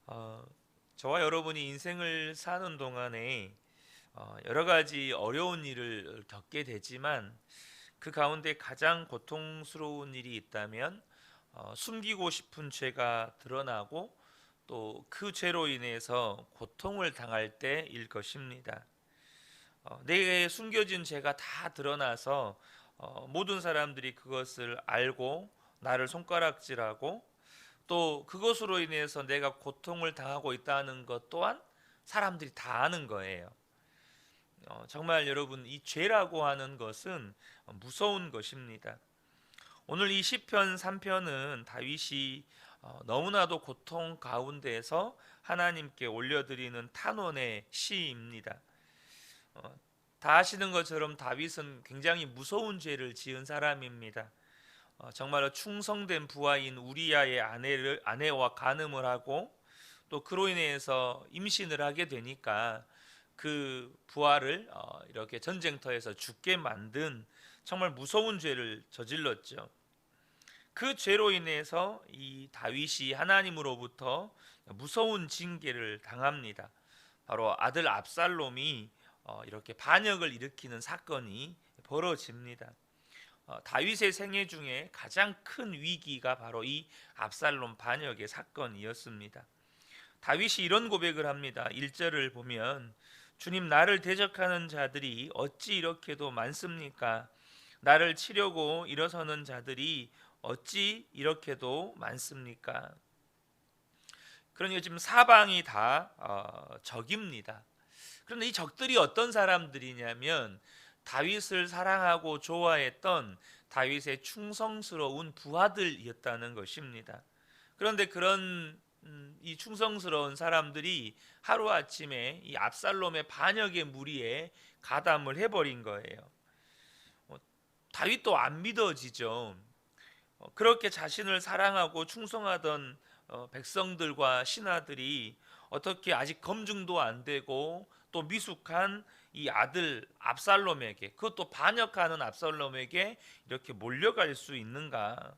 어, 저와 여러분이 인생을 사는 동안에 여러 가지 어려운 일을 겪게 되지만 그 가운데 가장 고통스러운 일이 있다면 숨기고 싶은 죄가 드러나고 또 그 죄로 인해서 고통을 당할 때일 것입니다. 내게 숨겨진 죄가 다 드러나서 모든 사람들이 그것을 알고 나를 손가락질하고 또 그것으로 인해서 내가 고통을 당하고 있다는 것 또한 사람들이 다 아는 거예요. 정말 여러분, 이 죄라고 하는 것은 무서운 것입니다. 오늘 이 시편 3편은 다윗이 너무나도 고통 가운데에서 하나님께 올려드리는 탄원의 시입니다. 어, 다 아시는 것처럼 다윗은 굉장히 무서운 죄를 지은 사람입니다. 정말로 충성된 부하인 우리야의 아내와 간음을 하고 또 그로 인해서 임신을 하게 되니까 그 부하를 이렇게 전쟁터에서 죽게 만든 정말 무서운 죄를 저질렀죠. 그 죄로 인해서 이 다윗이 하나님으로부터 무서운 징계를 당합니다. 바로 아들 압살롬이 이렇게 반역을 일으키는 사건이 벌어집니다. 다윗의 생애 중에 가장 큰 위기가 바로 이 압살롬 반역의 사건이었습니다. 다윗이 이런 고백을 합니다. 1절을 보면 주님, 나를 대적하는 자들이 어찌 이렇게도 많습니까? 나를 치려고 일어서는 자들이 어찌 이렇게도 많습니까? 그러니까 지금 사방이 다 적입니다. 그런데 이 적들이 어떤 사람들이냐면 다윗을 사랑하고 좋아했던 다윗의 충성스러운 부하들이었다는 것입니다. 그런데 그런 이 충성스러운 사람들이 하루아침에 이 압살롬의 반역의 무리에 가담을 해버린 거예요. 다윗도 안 믿어지죠. 그렇게 자신을 사랑하고 충성하던 백성들과 신하들이 어떻게 아직 검증도 안 되고 또 미숙한 이 아들 압살롬에게, 그것도 반역하는 압살롬에게 이렇게 몰려갈 수 있는가?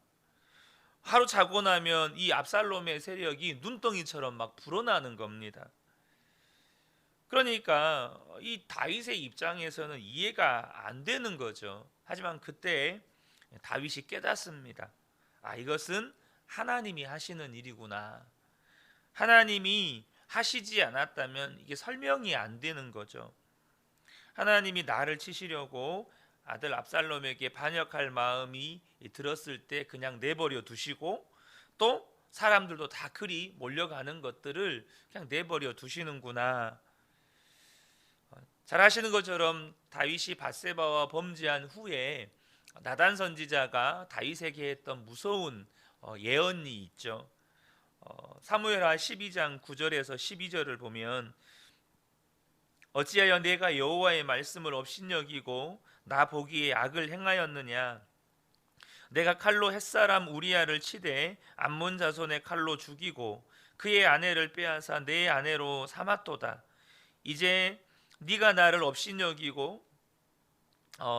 하루 자고 나면 이 압살롬의 세력이 눈덩이처럼 막 불어나는 겁니다. 그러니까 이 다윗의 입장에서는 이해가 안 되는 거죠. 하지만 그때 다윗이 깨닫습니다. 아, 이것은 하나님이 하시는 일이구나. 하나님이 하시지 않았다면 이게 설명이 안 되는 거죠. 하나님이 나를 치시려고 아들 압살롬에게 반역할 마음이 들었을 때 그냥 내버려 두시고 또 사람들도 다 그리 몰려가는 것들을 그냥 내버려 두시는구나. 잘 아시는 것처럼 다윗이 밧세바와 범죄한 후에 나단 선지자가 다윗에게 했던 무서운 예언이 있죠. 사무엘하 12장 9절에서 12절을 보면 어찌하여 내가 여호와의 말씀을 업신여기고 나 보기에 악을 행하였느냐. 내가 칼로 햇사람 우리야를 치되 암몬 자손의 칼로 죽이고 그의 아내를 빼앗아 내 아내로 삼았도다. 이제 네가 나를 업신여기고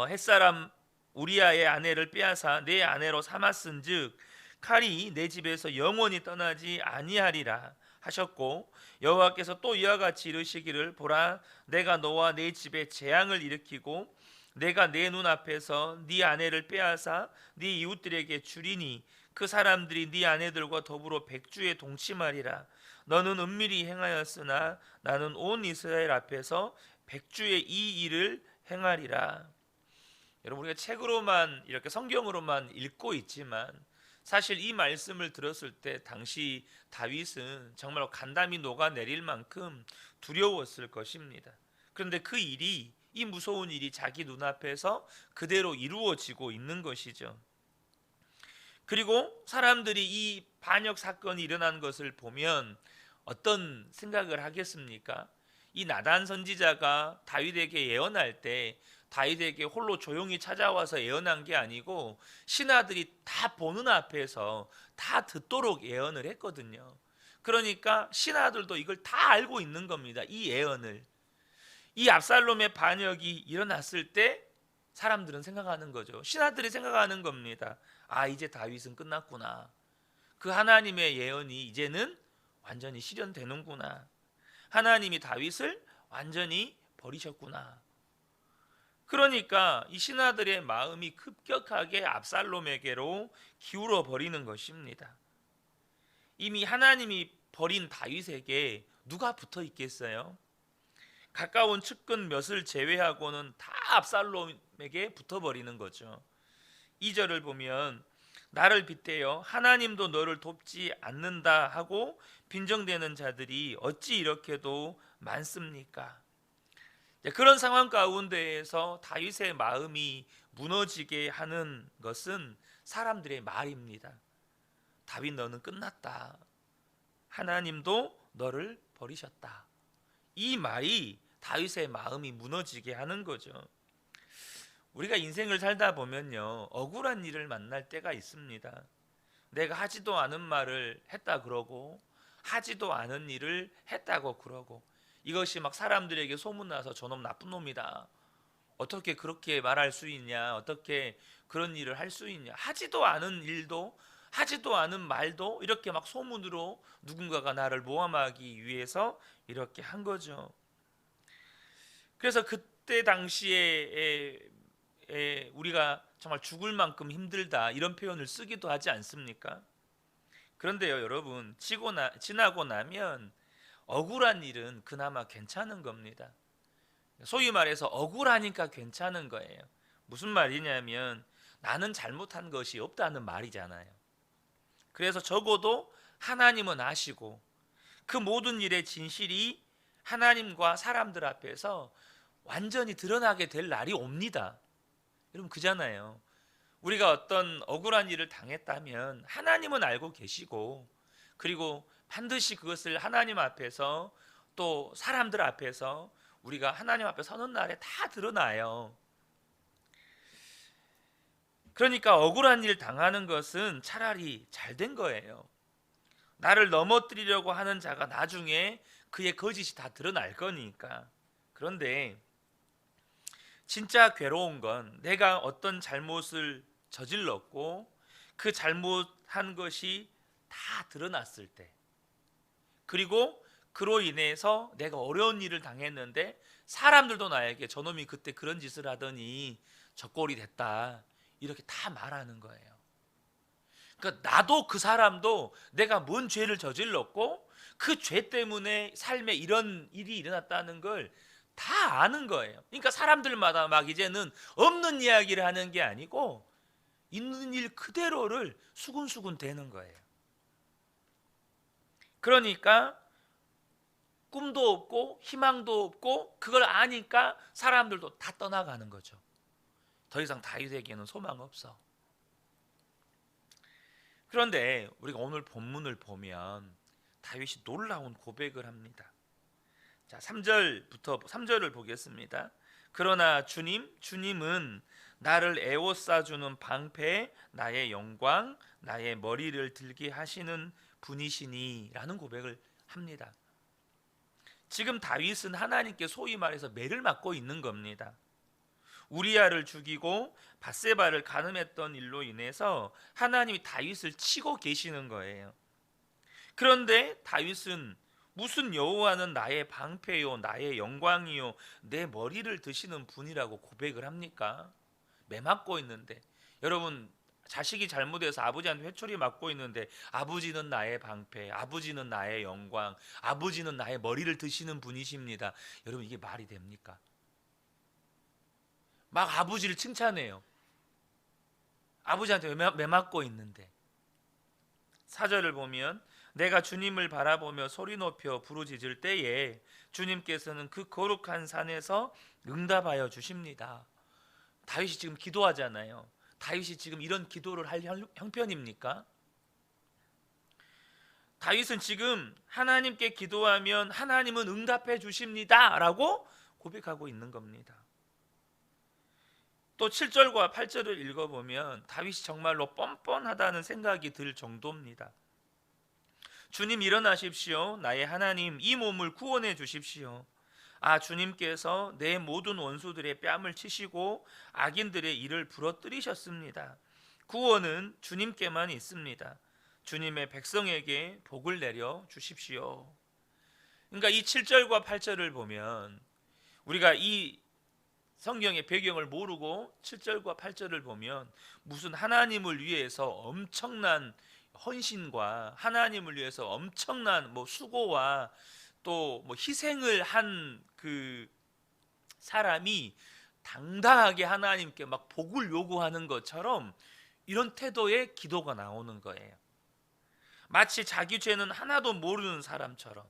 햇사람 우리아의 아내를 빼앗아 내 아내로 삼았은즉 칼이 내 집에서 영원히 떠나지 아니하리라 하셨고 여호와께서 또 이와 같이 이르시기를 보라 내가 너와 내 집에 재앙을 일으키고 내가 내 눈앞에서 네 아내를 빼앗아 네 이웃들에게 주리니 그 사람들이 네 아내들과 더불어 백주에 동침하리라. 너는 은밀히 행하였으나 나는 온 이스라엘 앞에서 백주의 이 일을 행하리라. 여러분, 우리가 책으로만 이렇게 성경으로만 읽고 있지만 사실 이 말씀을 들었을 때 당시 다윗은 정말 간담이 녹아내릴 만큼 두려웠을 것입니다. 그런데 그 일이, 이 무서운 일이 자기 눈앞에서 그대로 이루어지고 있는 것이죠. 그리고 사람들이 이 반역 사건이 일어난 것을 보면 어떤 생각을 하겠습니까? 이 나단 선지자가 다윗에게 예언할 때 다윗에게 홀로 조용히 찾아와서 예언한 게 아니고 신하들이 다 보는 앞에서 다 듣도록 예언을 했거든요. 그러니까 신하들도 이걸 다 알고 있는 겁니다. 이 예언을. 이 압살롬의 반역이 일어났을 때 사람들은 생각하는 거죠. 신하들이 생각하는 겁니다. 아, 이제 다윗은 끝났구나. 그 하나님의 예언이 이제는 완전히 실현되는구나. 하나님이 다윗을 완전히 버리셨구나. 그러니까 이 신하들의 마음이 급격하게 압살롬에게로 기울어 버리는 것입니다. 이미 하나님이 버린 다윗에게 누가 붙어 있겠어요? 가까운 측근 몇을 제외하고는 다 압살롬에게 붙어버리는 거죠. 2절을 보면 나를 빗대어 하나님도 너를 돕지 않는다 하고 빈정대는 자들이 어찌 이렇게도 많습니까? 그런 상황 가운데에서 다윗의 마음이 무너지게 하는 것은 사람들의 말입니다. 다윗 너는 끝났다. 하나님도 너를 버리셨다. 이 말이 다윗의 마음이 무너지게 하는 거죠. 우리가 인생을 살다 보면요, 억울한 일을 만날 때가 있습니다. 내가 하지도 않은 말을 했다 그러고 하지도 않은 일을 했다고 그러고, 이것이 막 사람들에게 소문나서 저놈 나쁜 놈이다, 어떻게 그렇게 말할 수 있냐, 어떻게 그런 일을 할 수 있냐, 하지도 않은 일도 하지도 않은 말도 이렇게 막 소문으로 누군가가 나를 모함하기 위해서 이렇게 한 거죠. 그래서 그때 당시에 우리가 정말 죽을 만큼 힘들다 이런 표현을 쓰기도 하지 않습니까? 그런데요, 여러분, 지나고 나면 억울한 일은 그나마 괜찮은 겁니다. 소위 말해서 억울하니까 괜찮은 거예요. 무슨 말이냐면 나는 잘못한 것이 없다는 말이잖아요. 그래서 적어도 하나님은 아시고 그 모든 일의 진실이 하나님과 사람들 앞에서 완전히 드러나게 될 날이 옵니다. 여러분, 그잖아요. 우리가 어떤 억울한 일을 당했다면 하나님은 알고 계시고, 그리고 반드시 그것을 하나님 앞에서 또 사람들 앞에서 우리가 하나님 앞에 서는 날에 다 드러나요. 그러니까 억울한 일 당하는 것은 차라리 잘된 거예요. 나를 넘어뜨리려고 하는 자가 나중에 그의 거짓이 다 드러날 거니까. 그런데 진짜 괴로운 건 내가 어떤 잘못을 저질렀고 그 잘못한 것이 다 드러났을 때, 그리고 그로 인해서 내가 어려운 일을 당했는데 사람들도 나에게 저놈이 그때 그런 짓을 하더니 저 꼴이 됐다 이렇게 다 말하는 거예요. 그러니까 나도 그 사람도 내가 뭔 죄를 저질렀고 그 죄 때문에 삶에 이런 일이 일어났다는 걸 다 아는 거예요. 그러니까 사람들마다 막 이제는 없는 이야기를 하는 게 아니고 있는 일 그대로를 수군수군 대는 거예요. 그러니까 꿈도 없고 희망도 없고 그걸 아니까 사람들도 다 떠나가는 거죠. 더 이상 다윗에게는 소망 없어. 그런데 우리가 오늘 본문을 보면 다윗이 놀라운 고백을 합니다. 자, 3절을 보겠습니다. 그러나 주님은 나를 에워싸주는 방패, 나의 영광, 나의 머리를 들게 하시는 분이시니 라는 고백을 합니다. 지금 다윗은 하나님께 소위 말해서 매를 맞고 있는 겁니다. 우리야를 죽이고 밧세바를 간음했던 일로 인해서 하나님이 다윗을 치고 계시는 거예요. 그런데 다윗은 무슨 여호와는 나의 방패요 나의 영광이요 내 머리를 드시는 분이라고 고백을 합니까? 매 맞고 있는데, 여러분, 자식이 잘못해서 아버지한테 회초리 맞고 있는데 아버지는 나의 방패, 아버지는 나의 영광, 아버지는 나의 머리를 드시는 분이십니다. 여러분, 이게 말이 됩니까? 막 아버지를 칭찬해요. 아버지한테 매 맞고 있는데. 4절을 보면 내가 주님을 바라보며 소리 높여 부르짖을 때에 주님께서는 그 거룩한 산에서 응답하여 주십니다. 다윗이 지금 기도하잖아요. 다윗이 지금 이런 기도를 할 형편입니까? 다윗은 지금 하나님께 기도하면 하나님은 응답해 주십니다 라고 고백하고 있는 겁니다. 또 7절과 8절을 읽어보면 다윗이 정말로 뻔뻔하다는 생각이 들 정도입니다. 주님 일어나십시오. 나의 하나님 이 몸을 구원해 주십시오. 아, 주님께서 내 모든 원수들의 뺨을 치시고 악인들의 일을 부러뜨리셨습니다. 구원은 주님께만 있습니다. 주님의 백성에게 복을 내려 주십시오. 그러니까 이 7절과 8절을 보면 우리가 이 성경의 배경을 모르고 7절과 8절을 보면 무슨 하나님을 위해서 엄청난 헌신과 하나님을 위해서 엄청난 수고와 또 희생을 한 그 사람이 당당하게 하나님께 막 복을 요구하는 것처럼 이런 태도의 기도가 나오는 거예요. 마치 자기 죄는 하나도 모르는 사람처럼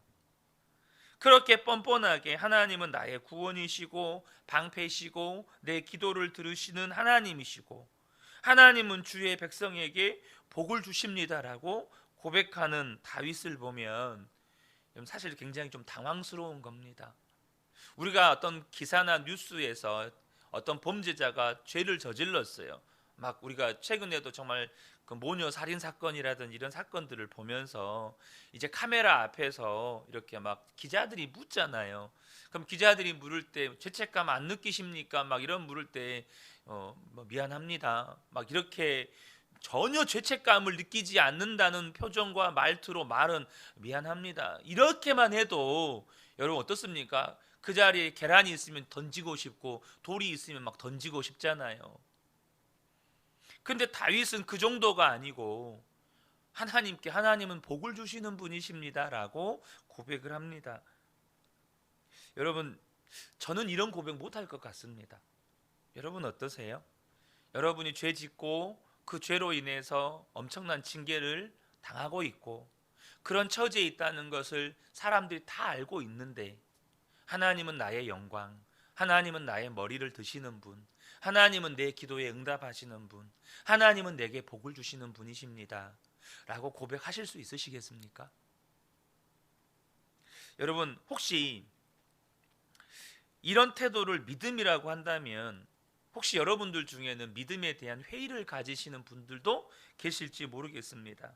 그렇게 뻔뻔하게 하나님은 나의 구원이시고 방패시고 내 기도를 들으시는 하나님이시고 하나님은 주의 백성에게 복을 주십니다라고 고백하는 다윗을 보면 사실 굉장히 좀 당황스러운 겁니다. 우리가 어떤 기사나 뉴스에서 어떤 범죄자가 죄를 저질렀어요. 막 우리가 최근에도 정말 그 모녀 살인 사건이라든 이런 사건들을 보면서 이제 카메라 앞에서 이렇게 막 기자들이 묻잖아요. 그럼 기자들이 물을 때 죄책감 안 느끼십니까? 막 이런 물을 때 미안합니다. 막 이렇게 전혀 죄책감을 느끼지 않는다는 표정과 말투로 말은 미안합니다. 이렇게만 해도 여러분 어떻습니까? 그 자리에 계란이 있으면 던지고 싶고 돌이 있으면 막 던지고 싶잖아요. 근데 다윗은 그 정도가 아니고 하나님께 하나님은 복을 주시는 분이십니다라고 고백을 합니다. 여러분 저는 이런 고백 못할 것 같습니다. 여러분 어떠세요? 여러분이 죄 짓고 그 죄로 인해서 엄청난 징계를 당하고 있고 그런 처지에 있다는 것을 사람들이 다 알고 있는데 하나님은 나의 영광, 하나님은 나의 머리를 드시는 분, 하나님은 내 기도에 응답하시는 분, 하나님은 내게 복을 주시는 분이십니다 라고 고백하실 수 있으시겠습니까? 여러분 혹시 이런 태도를 믿음이라고 한다면 혹시 여러분들 중에는 믿음에 대한 회의를 가지시는 분들도 계실지 모르겠습니다.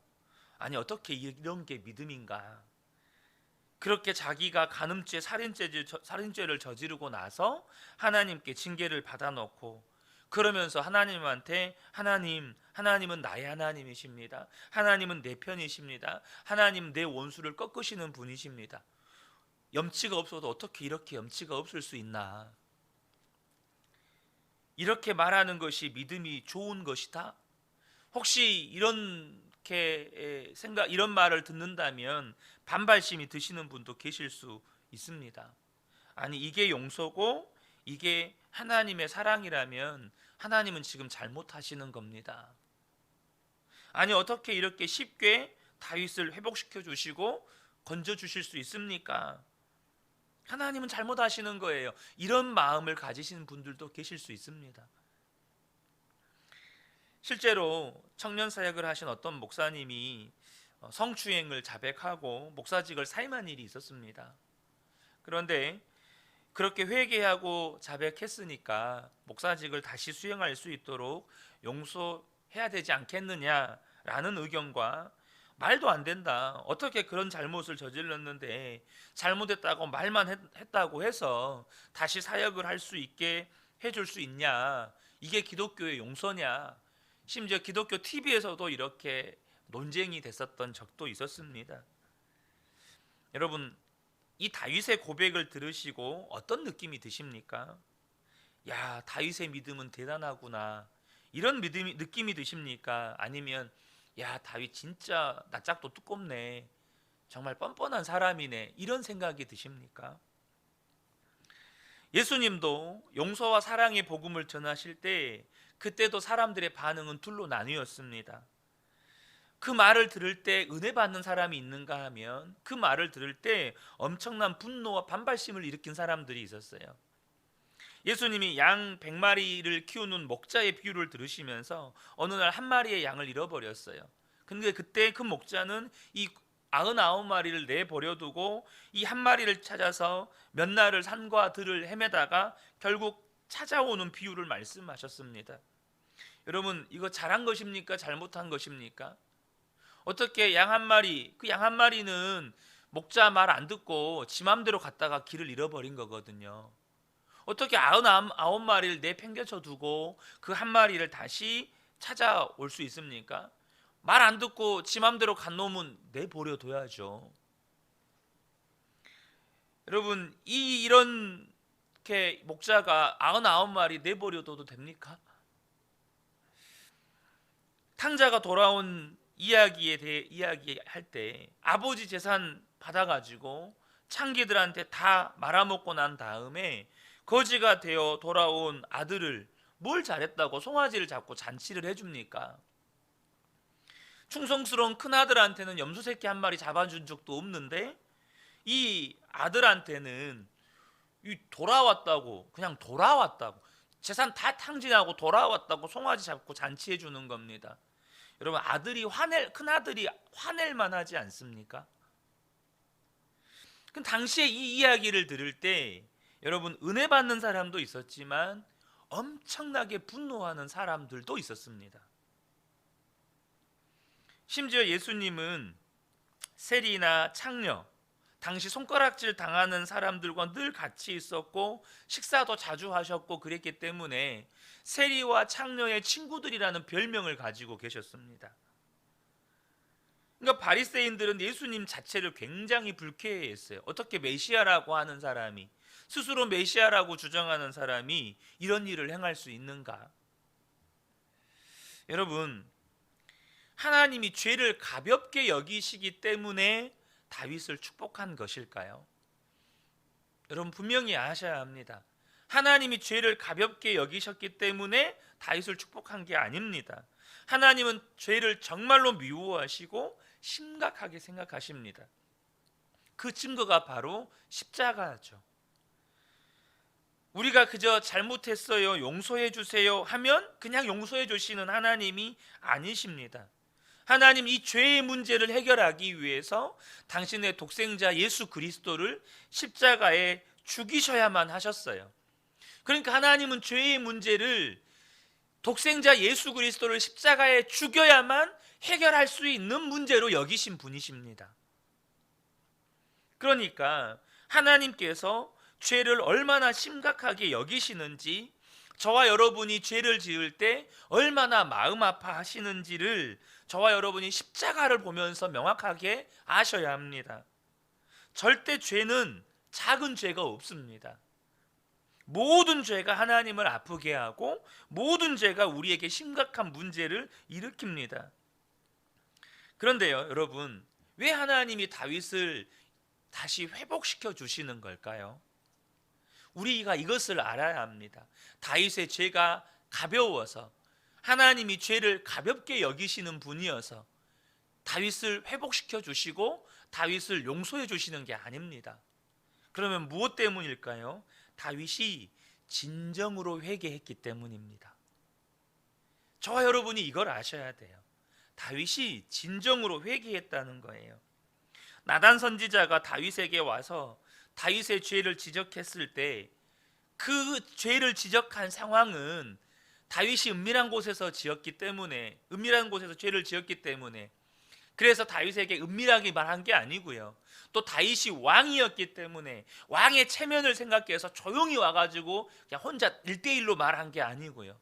아니 어떻게 이런 게 믿음인가? 그렇게 자기가 간음죄, 살인죄를 저지르고 나서 하나님께 징계를 받아놓고 그러면서 하나님한테 하나님은 나의 하나님이십니다. 하나님은 내 편이십니다. 하나님 내 원수를 꺾으시는 분이십니다. 염치가 없어도 어떻게 이렇게 염치가 없을 수 있나? 이렇게 말하는 것이 믿음이 좋은 것이다? 혹시 이런 말을 듣는다면 반발심이 드시는 분도 계실 수 있습니다. 아니 이게 용서고 이게 하나님의 사랑이라면 하나님은 지금 잘못하시는 겁니다. 아니 어떻게 이렇게 쉽게 다윗을 회복시켜 주시고 건져 주실 수 있습니까? 하나님은 잘못하시는 거예요. 이런 마음을 가지시는 분들도 계실 수 있습니다. 실제로 청년 사역을 하신 어떤 목사님이 성추행을 자백하고 목사직을 사임한 일이 있었습니다. 그런데 그렇게 회개하고 자백했으니까 목사직을 다시 수행할 수 있도록 용서해야 되지 않겠느냐라는 의견과 말도 안 된다. 어떻게 그런 잘못을 저질렀는데 잘못했다고 말만 했다고 해서 다시 사역을 할 수 있게 해줄 수 있냐? 이게 기독교의 용서냐? 심지어 기독교 TV에서도 이렇게 논쟁이 됐었던 적도 있었습니다. 여러분 이 다윗의 고백을 들으시고 어떤 느낌이 드십니까? 야 다윗의 믿음은 대단하구나 이런 느낌이 드십니까? 아니면 야 다윗 진짜 낯짝도 두껍네 정말 뻔뻔한 사람이네 이런 생각이 드십니까? 예수님도 용서와 사랑의 복음을 전하실 때 그때도 사람들의 반응은 둘로 나뉘었습니다. 그 말을 들을 때 은혜 받는 사람이 있는가 하면 그 말을 들을 때 엄청난 분노와 반발심을 일으킨 사람들이 있었어요. 예수님이 양 100마리를 키우는 목자의 비유를 들으시면서 어느 날 한 마리의 양을 잃어버렸어요. 근데 그때 그 목자는 이 99마리를 내버려두고 이 한 마리를 찾아서 몇 날을 산과 들을 헤매다가 결국 찾아오는 비유를 말씀하셨습니다. 여러분 이거 잘한 것입니까? 잘못한 것입니까? 어떻게 양 한 마리, 그 양 한 마리는 목자 말 안 듣고 지 맘대로 갔다가 길을 잃어버린 거거든요. 어떻게 99마리를 내팽개쳐 두고 그 한 마리를 다시 찾아올 수 있습니까? 말 안 듣고 지 맘대로 간 놈은 내버려 둬야죠. 여러분, 이렇게 목자가 99마리 내버려둬도 됩니까? 탕자가 돌아온 이야기에 대해 이야기할 때 아버지 재산 받아가지고 창기들한테 다 말아먹고 난 다음에 거지가 되어 돌아온 아들을 뭘 잘했다고 송아지를 잡고 잔치를 해줍니까? 충성스러운 큰아들한테는 염소새끼 한 마리 잡아준 적도 없는데 이 아들한테는 돌아왔다고, 그냥 돌아왔다고, 재산 다 탕진하고 돌아왔다고 송아지 잡고 잔치해 주는 겁니다. 여러분, 큰아들이 화낼 만하지 않습니까? 그 당시에 이 이야기를 들을 때 여러분, 은혜 받는 사람도 있었지만 엄청나게 분노하는 사람들도 있었습니다. 심지어 예수님은 세리나 창녀, 당시 손가락질 당하는 사람들과 늘 같이 있었고 식사도 자주 하셨고 그랬기 때문에 세리와 창녀의 친구들이라는 별명을 가지고 계셨습니다. 그러니까 바리새인들은 예수님 자체를 굉장히 불쾌해했어요. 어떻게 메시아라고 하는 사람이, 스스로 메시아라고 주장하는 사람이 이런 일을 행할 수 있는가? 여러분, 하나님이 죄를 가볍게 여기시기 때문에 다윗을 축복한 것일까요? 여러분, 분명히 아셔야 합니다. 하나님이 죄를 가볍게 여기셨기 때문에 다윗을 축복한 게 아닙니다. 하나님은 죄를 정말로 미워하시고 심각하게 생각하십니다. 그 증거가 바로 십자가죠. 우리가 그저 잘못했어요, 용서해 주세요 하면 그냥 용서해 주시는 하나님이 아니십니다. 하나님, 이 죄의 문제를 해결하기 위해서 당신의 독생자 예수 그리스도를 십자가에 죽이셔야만 하셨어요. 그러니까 하나님은 죄의 문제를 독생자 예수 그리스도를 십자가에 죽여야만 해결할 수 있는 문제로 여기신 분이십니다. 그러니까 하나님께서 죄를 얼마나 심각하게 여기시는지, 저와 여러분이 죄를 지을 때 얼마나 마음 아파하시는지를 저와 여러분이 십자가를 보면서 명확하게 아셔야 합니다. 절대 죄는 작은 죄가 없습니다. 모든 죄가 하나님을 아프게 하고 모든 죄가 우리에게 심각한 문제를 일으킵니다. 그런데요, 여러분, 왜 하나님이 다윗을 다시 회복시켜 주시는 걸까요? 우리가 이것을 알아야 합니다. 다윗의 죄가 가벼워서, 하나님이 죄를 가볍게 여기시는 분이어서 다윗을 회복시켜 주시고 다윗을 용서해 주시는 게 아닙니다. 그러면 무엇 때문일까요? 다윗이 진정으로 회개했기 때문입니다. 저와 여러분이 이걸 아셔야 돼요. 다윗이 진정으로 회개했다는 거예요. 나단 선지자가 다윗에게 와서 다윗의 죄를 지적했을 때 그 죄를 지적한 상황은 다윗이 은밀한 곳에서 죄를 지었기 때문에, 그래서 다윗에게 은밀하게 말한 게 아니고요, 또 다윗이 왕이었기 때문에 왕의 체면을 생각해서 조용히 와가지고 그냥 혼자 1대1로 말한 게 아니고요,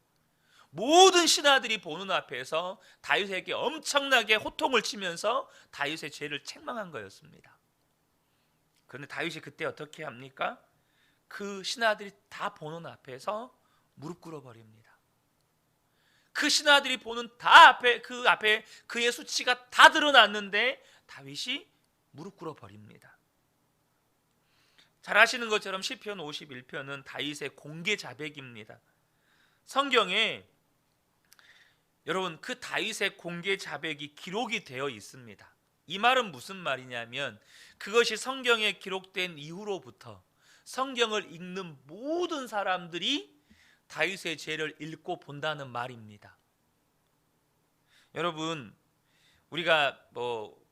모든 신하들이 보는 앞에서 다윗에게 엄청나게 호통을 치면서 다윗의 죄를 책망한 거였습니다. 그런데 다윗이 그때 어떻게 합니까? 그 신하들이 다 보는 앞에서 무릎 꿇어 버립니다. 그 신하들이 보는 그 앞에 그의 수치가 다 드러났는데 다윗이 무릎 꿇어 버립니다. 잘 아시는 것처럼 시편 51편은 다윗의 공개 자백입니다. 성경에 여러분, 그 다윗의 공개 자백이 기록이 되어 있습니다. 이 말은 무슨 말이냐면, 그것이 성경에 기록된 이후로부터 성경을 읽는 모든 사람들이 다윗의 죄를 읽고 본다는 말입니다. 여러분, 우리가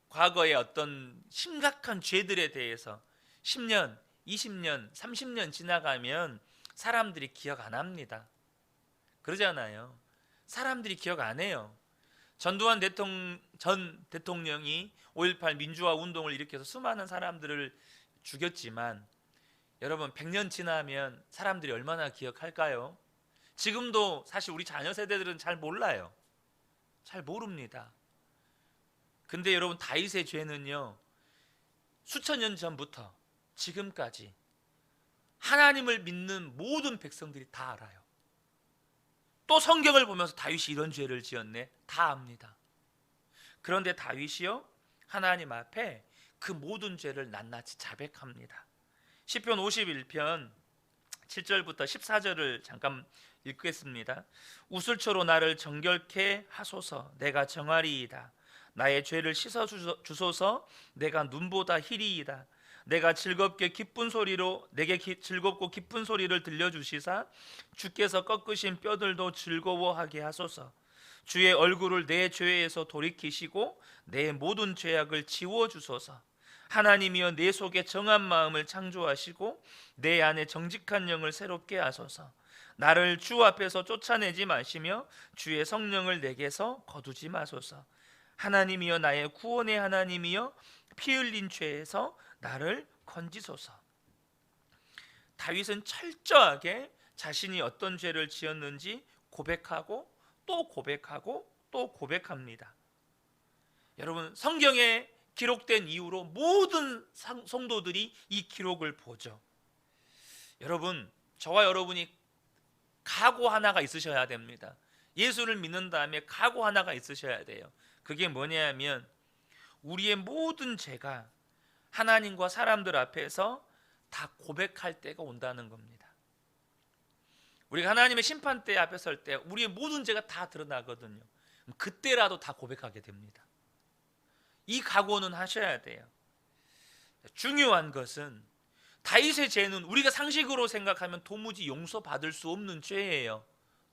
과거의 어떤 심각한 죄들에 대해서 10년, 20년, 30년 지나가면 사람들이 기억 안 합니다. 그러잖아요. 사람들이 기억 안 해요. 전두환 전 대통령이 5.18 민주화 운동을 일으켜서 수많은 사람들을 죽였지만 여러분, 100년 지나면 사람들이 얼마나 기억할까요? 지금도 사실 우리 자녀 세대들은 잘 몰라요. 잘 모릅니다. 근데 여러분, 다윗의 죄는요, 수천 년 전부터 지금까지 하나님을 믿는 모든 백성들이 다 알아요. 또 성경을 보면서 다윗이 이런 죄를 지었네, 다 압니다. 그런데 다윗이요, 하나님 앞에 그 모든 죄를 낱낱이 자백합니다. 시편 51편 7절부터 14절을 잠깐 읽겠습니다. 우슬초로 나를 정결케 하소서, 내가 정하리이다. 나의 죄를 씻어 주소서, 내가 눈보다 희리이다. 내가 즐겁게 기쁜 소리로 내게 즐겁고 기쁜 소리를 들려주시사 주께서 꺾으신 뼈들도 즐거워하게 하소서. 주의 얼굴을 내 죄에서 돌이키시고 내 모든 죄악을 지워주소서. 하나님이여, 내 속에 정한 마음을 창조하시고 내 안에 정직한 영을 새롭게 하소서. 나를 주 앞에서 쫓아내지 마시며 주의 성령을 내게서 거두지 마소서. 하나님이여, 나의 구원의 하나님이여, 피 흘린 죄에서 나를 건지소서. 다윗은 철저하게 자신이 어떤 죄를 지었는지 고백하고 또 고백하고 또 고백합니다. 여러분, 성경에 기록된 이후로 모든 성도들이 이 기록을 보죠. 여러분, 저와 여러분이 각오 하나가 있으셔야 됩니다. 예수를 믿는 다음에 각오 하나가 있으셔야 돼요. 그게 뭐냐면, 우리의 모든 죄가 하나님과 사람들 앞에서 다 고백할 때가 온다는 겁니다. 우리가 하나님의 심판대 앞에 설 때 우리의 모든 죄가 다 드러나거든요. 그때라도 다 고백하게 됩니다. 이 각오는 하셔야 돼요. 중요한 것은, 다윗의 죄는 우리가 상식으로 생각하면 도무지 용서받을 수 없는 죄예요.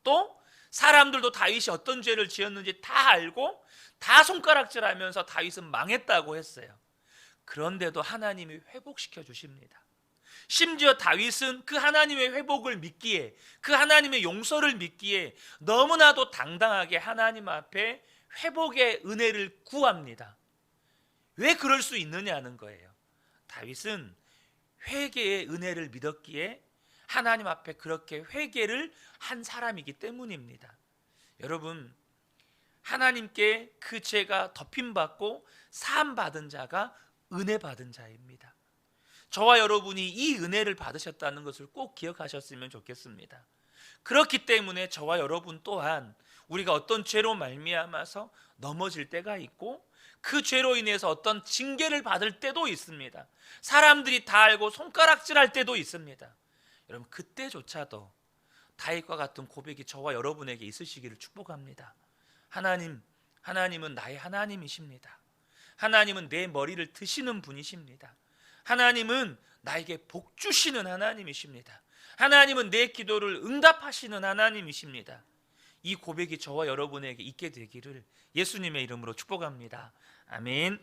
또 사람들도 다윗이 어떤 죄를 지었는지 다 알고 다 손가락질하면서 다윗은 망했다고 했어요. 그런데도 하나님이 회복시켜 주십니다. 심지어 다윗은 그 하나님의 회복을 믿기에, 그 하나님의 용서를 믿기에 너무나도 당당하게 하나님 앞에 회복의 은혜를 구합니다. 왜 그럴 수 있느냐는 거예요. 다윗은 회개의 은혜를 믿었기에 하나님 앞에 그렇게 회개를 한 사람이기 때문입니다. 여러분, 하나님께 그 죄가 덮임받고 사함받은 자가 은혜 받은 자입니다. 저와 여러분이 이 은혜를 받으셨다는 것을 꼭 기억하셨으면 좋겠습니다. 그렇기 때문에 저와 여러분 또한 우리가 어떤 죄로 말미암아서 넘어질 때가 있고, 그 죄로 인해서 어떤 징계를 받을 때도 있습니다. 사람들이 다 알고 손가락질할 때도 있습니다. 여러분, 그때조차도 다윗과 같은 고백이 저와 여러분에게 있으시기를 축복합니다. 하나님은 나의 하나님이십니다. 하나님은 내 머리를 드시는 분이십니다. 하나님은 나에게 복 주시는 하나님이십니다. 하나님은 내 기도를 응답하시는 하나님이십니다. 이 고백이 저와 여러분에게 있게 되기를 예수님의 이름으로 축복합니다. 아멘.